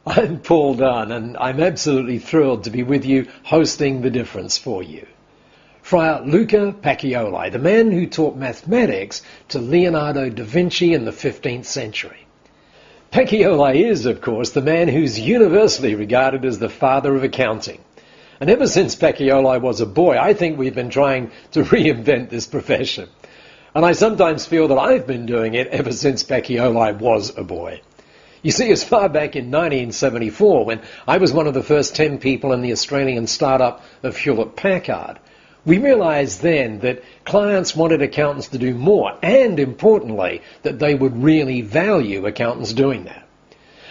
I'm Paul Dunn, and I'm absolutely thrilled to be with you hosting The Difference for you. Friar Luca Pacioli, the man who taught mathematics to Leonardo da Vinci in the 15th century. Pacioli is, of course, the man who's universally regarded as the father of accounting. And ever since Pacioli was a boy, I think we've been trying to reinvent this profession. And I sometimes feel that I've been doing it ever since Pacioli was a boy. You see, as far back in 1974, when I was one of the first 10 people in the Australian startup of Hewlett-Packard, we realised then that clients wanted accountants to do more, and importantly, that they would really value accountants doing that.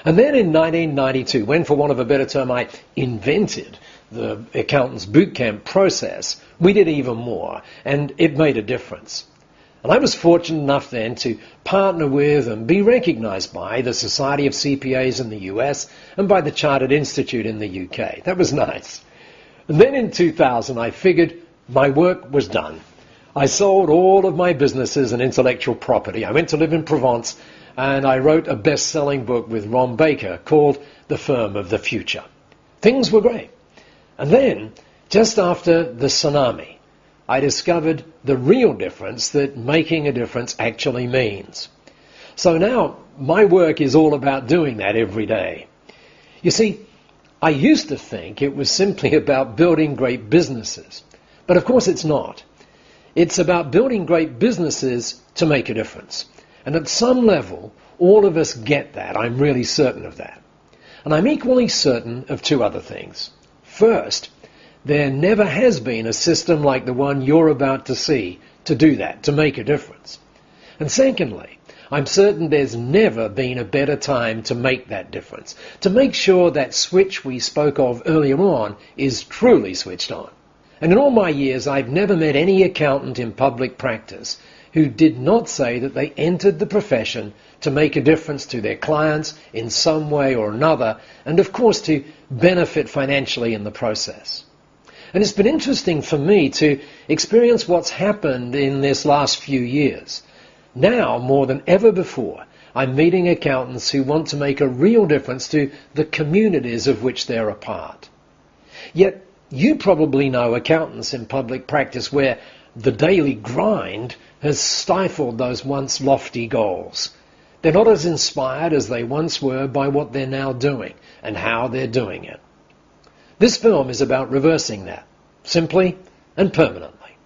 And then in 1992, when, for want of a better term, I invented the accountants bootcamp process, we did even more, and it made a difference. And I was fortunate enough then to partner with and be recognised by the Society of CPAs in the US and by the Chartered Institute in the UK. That was nice. And then in 2000 I figured my work was done. I sold all of my businesses and intellectual property. I went to live in Provence and I wrote a best-selling book with Ron Baker called The Firm of the Future. Things were great. And then, just after the tsunami, I discovered the real difference that making a difference actually means. So now my work is all about doing that every day. You see, I used to think it was simply about building great businesses. But of course it's not. It's about building great businesses to make a difference. And at some level, all of us get that. I'm really certain of that. And I'm equally certain of two other things. First, there never has been a system like the one you're about to see to do that, to make a difference. And secondly, I'm certain there's never been a better time to make that difference, to make sure that switch we spoke of earlier on is truly switched on. And in all my years, I've never met any accountant in public practice who did not say that they entered the profession to make a difference to their clients in some way or another, and of course to benefit financially in the process. And it's been interesting for me to experience what's happened in this last few years. Now, more than ever before, I'm meeting accountants who want to make a real difference to the communities of which they're a part. Yet, you probably know accountants in public practice where the daily grind has stifled those once lofty goals. They're not as inspired as they once were by what they're now doing and how they're doing it. This film is about reversing that, simply and permanently.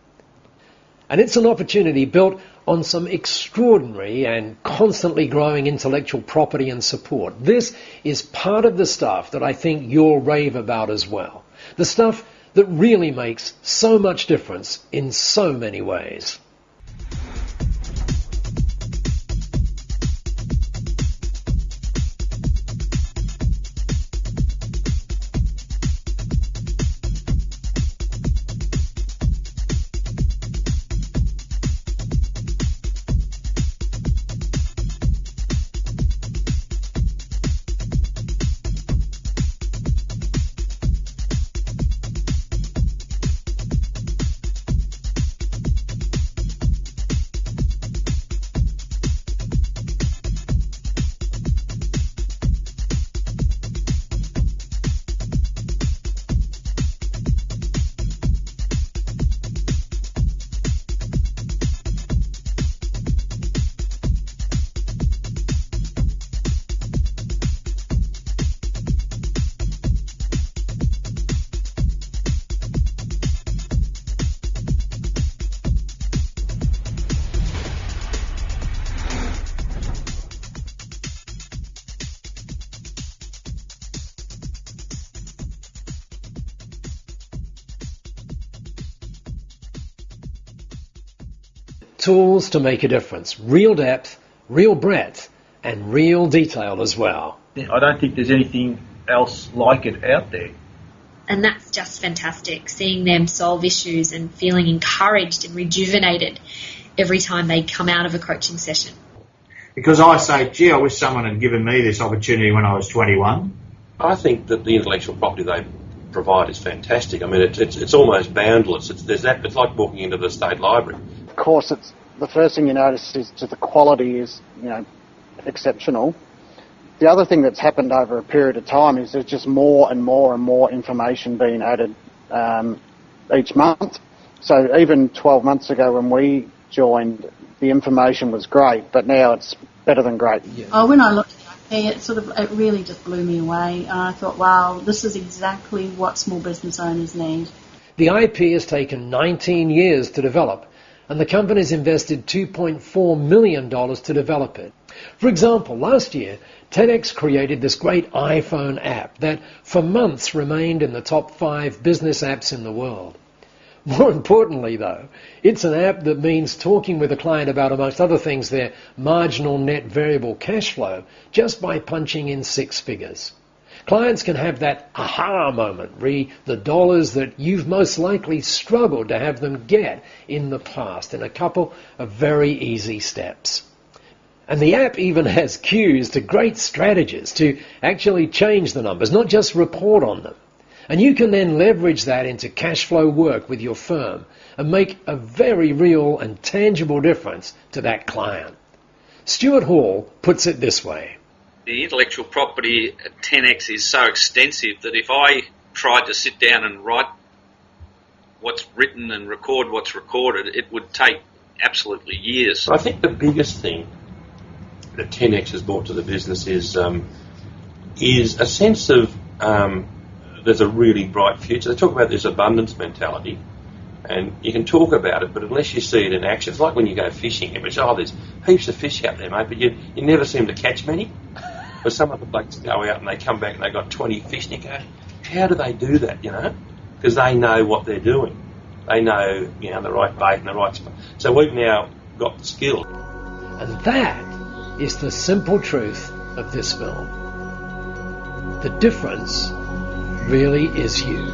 And it's an opportunity built on some extraordinary and constantly growing intellectual property and support. This is part of the stuff that I think you'll rave about as well. The stuff that really makes so much difference in so many ways. Tools to make a difference. Real depth, real breadth, and real detail as well. I don't think there's anything else like it out there. And that's just fantastic, seeing them solve issues and feeling encouraged and rejuvenated every time they come out of a coaching session. Because I say, gee, I wish someone had given me this opportunity when I was 21. I think that the intellectual property they provide is fantastic. I mean, it's almost boundless. It's like walking into the State Library. Of course, it's the first thing you notice is that the quality is, exceptional. The other thing that's happened over a period of time is there's just more and more and more information being added each month. So even 12 months ago when we joined, the information was great, but now it's better than great. Yeah. Oh, when I looked at the IP, it really just blew me away. I thought, wow, this is exactly what small business owners need. The IP has taken 19 years to develop, and the company's invested $2.4 million to develop it. For example, last year, 10X created this great iPhone app that for months remained in the top 5 business apps in the world. More importantly, though, it's an app that means talking with a client about, amongst other things, their marginal net variable cash flow just by punching in 6 figures. Clients can have that aha moment, re the dollars that you've most likely struggled to have them get in the past in a couple of very easy steps. And the app even has cues to great strategists to actually change the numbers, not just report on them. And you can then leverage that into cash flow work with your firm and make a very real and tangible difference to that client. Stuart Hall puts it this way. The intellectual property at 10X is so extensive that if I tried to sit down and write what's written and record what's recorded, it would take absolutely years. I think the biggest thing that 10X has brought to the business is a sense of there's a really bright future. They talk about this abundance mentality, and you can talk about it, but unless you see it in action, it's like when you go fishing. It's, there's heaps of fish out there, mate, but you never seem to catch many. But some other blokes go out and they come back and they got 20 fish, and you go, how do they do that, Because they know what they're doing. They know, the right bait and the right spot. So we've now got the skill. And that is the simple truth of this film. The difference really is you.